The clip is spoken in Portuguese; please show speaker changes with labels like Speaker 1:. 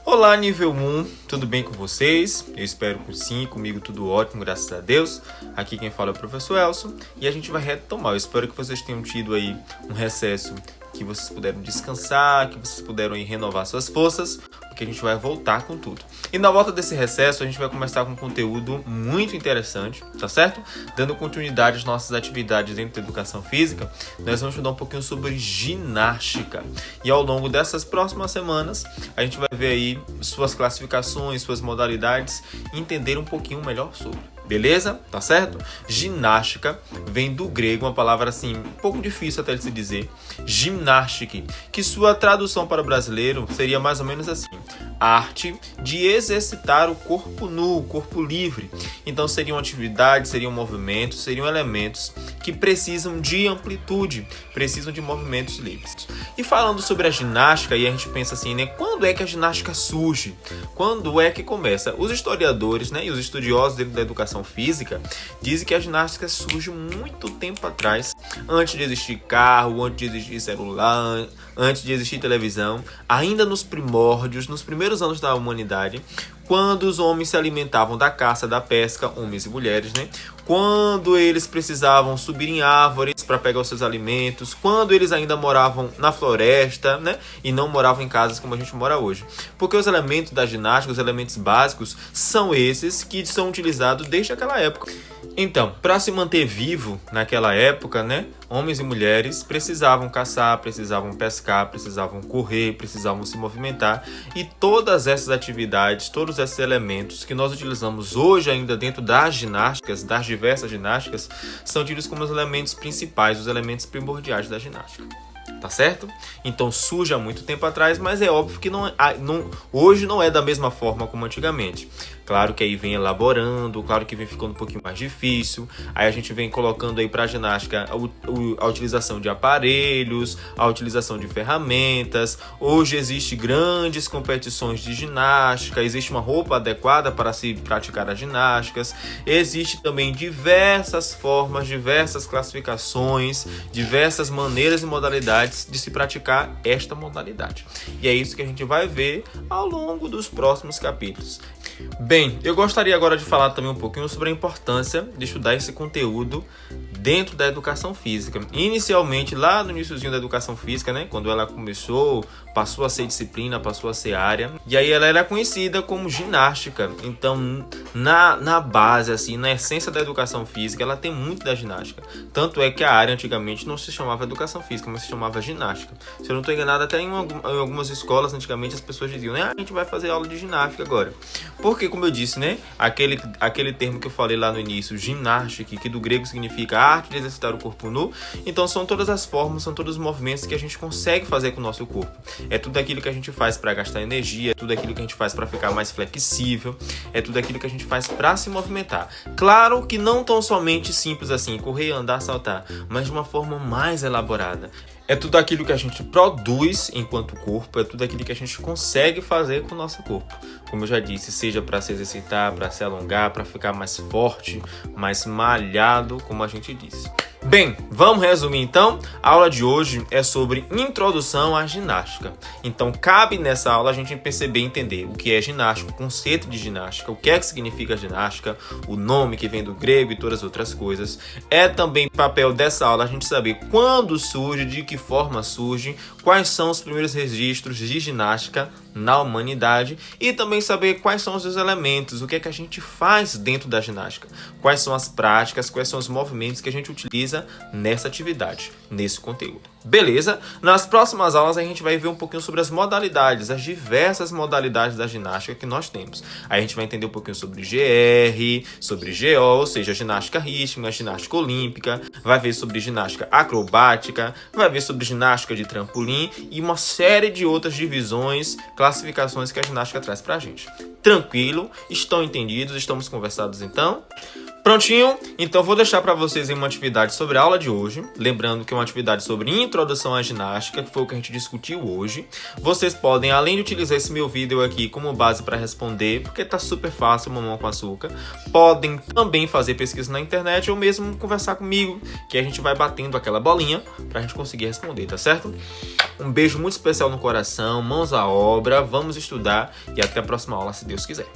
Speaker 1: Olá, nível 1, tudo bem com vocês? Eu espero que sim, comigo tudo ótimo, graças a Deus. Aqui quem fala é o professor Elson e a gente vai retomar. Eu espero que vocês tenham tido aí um recesso, que vocês puderam descansar, que vocês puderam aí renovar suas forças, porque a gente vai voltar com tudo. E na volta desse recesso, a gente vai começar com um conteúdo muito interessante, tá certo? Dando continuidade às nossas atividades dentro da educação física, nós vamos estudar um pouquinho sobre ginástica. E ao longo dessas próximas semanas, a gente vai ver aí suas classificações, suas modalidades e entender um pouquinho melhor sobre. Beleza? Tá certo? Ginástica vem do grego, uma palavra assim, um pouco difícil até de se dizer, gymnastic, que sua tradução para o brasileiro seria mais ou menos assim: arte de exercitar o corpo nu, o corpo livre. Então seriam atividades, seriam movimentos, seriam elementos que precisam de amplitude, precisam de movimentos livres. E falando sobre a ginástica, aí a gente pensa assim, né? Quando é que a ginástica surge? Quando é que começa? Os historiadores, né, e os estudiosos dentro da educação física dizem que a ginástica surge muito tempo atrás, antes de existir carro, antes de existir celular, antes de existir televisão, ainda nos primórdios, nos primeiros anos da humanidade, quando os homens se alimentavam da caça, da pesca, homens e mulheres, né? Quando eles precisavam subir em árvores para pegar os seus alimentos, quando eles ainda moravam na floresta, né? E não moravam em casas como a gente mora hoje. Porque os elementos da ginástica, os elementos básicos, são esses que são utilizados desde aquela época. Então, para se manter vivo naquela época, né? Homens e mulheres precisavam caçar, precisavam pescar, precisavam correr, precisavam se movimentar. E todas essas atividades, todos esses elementos que nós utilizamos hoje ainda dentro das ginásticas, das diversas ginásticas, são tidos como os elementos principais, os elementos primordiais da ginástica. Tá certo? Então surge há muito tempo atrás, mas é óbvio que hoje não é da mesma forma como antigamente. Claro que aí vem elaborando, claro que vem ficando um pouquinho mais difícil. Aí a gente vem colocando aí para a ginástica a utilização de aparelhos, a utilização de ferramentas. Hoje existem grandes competições de ginástica, existe uma roupa adequada para se praticar as ginásticas. Existe também diversas formas, diversas classificações, diversas maneiras e modalidades de se praticar esta modalidade. E é isso que a gente vai ver ao longo dos próximos capítulos. Bem, eu gostaria agora de falar também um pouquinho sobre a importância de estudar esse conteúdo dentro da educação física. Inicialmente, lá no iniciozinho da educação física, né, quando ela começou, passou a ser disciplina, passou a ser área, e aí ela era conhecida como ginástica. Então, na base, assim, na essência da educação física, ela tem muito da ginástica. Tanto é que a área antigamente não se chamava educação física, mas se chamava ginástica. Se eu não estou enganado, até em algumas escolas, antigamente, as pessoas diziam, né, a gente vai fazer aula de ginástica agora. Porque, como eu disse, né, aquele termo que eu falei lá no início, ginástica, que do grego significa arte de exercitar o corpo nu, então são todas as formas, são todos os movimentos que a gente consegue fazer com o nosso corpo. É tudo aquilo que a gente faz para gastar energia, é tudo aquilo que a gente faz para ficar mais flexível, é tudo aquilo que a gente faz para se movimentar. Claro que não tão somente simples assim, correr, andar, saltar, mas de uma forma mais elaborada. É tudo aquilo que a gente produz enquanto corpo, é tudo aquilo que a gente consegue fazer com o nosso corpo. Como eu já disse, seja para se exercitar, para se alongar, para ficar mais forte, mais malhado, como a gente disse. Bem, vamos resumir então. A aula de hoje é sobre introdução à ginástica. Então, cabe nessa aula a gente perceber e entender o que é ginástica, o conceito de ginástica, o que é que significa ginástica, o nome que vem do grego e todas as outras coisas. É também papel dessa aula a gente saber quando surge, de que forma surge, quais são os primeiros registros de ginástica na humanidade e também saber quais são os seus elementos, o que é que a gente faz dentro da ginástica, quais são as práticas, quais são os movimentos que a gente utiliza nessa atividade, nesse conteúdo. Beleza? Nas próximas aulas a gente vai ver um pouquinho sobre as modalidades, as diversas modalidades da ginástica que nós temos. Aí a gente vai entender um pouquinho sobre GR, sobre GO, ou seja, ginástica rítmica, ginástica olímpica, vai ver sobre ginástica acrobática, vai ver sobre ginástica de trampolim e uma série de outras divisões, classificações que a ginástica traz pra gente. Tranquilo? Estão entendidos? Estamos conversados então? Prontinho? Então vou deixar para vocês uma atividade sobre a aula de hoje. Lembrando que é uma atividade sobre introdução à ginástica, que foi o que a gente discutiu hoje. Vocês podem, além de utilizar esse meu vídeo aqui como base para responder, porque tá super fácil, mamão com açúcar, podem também fazer pesquisa na internet ou mesmo conversar comigo, que a gente vai batendo aquela bolinha pra gente conseguir responder, tá certo? Um beijo muito especial no coração, mãos à obra, vamos estudar e até a próxima aula, se Deus quiser.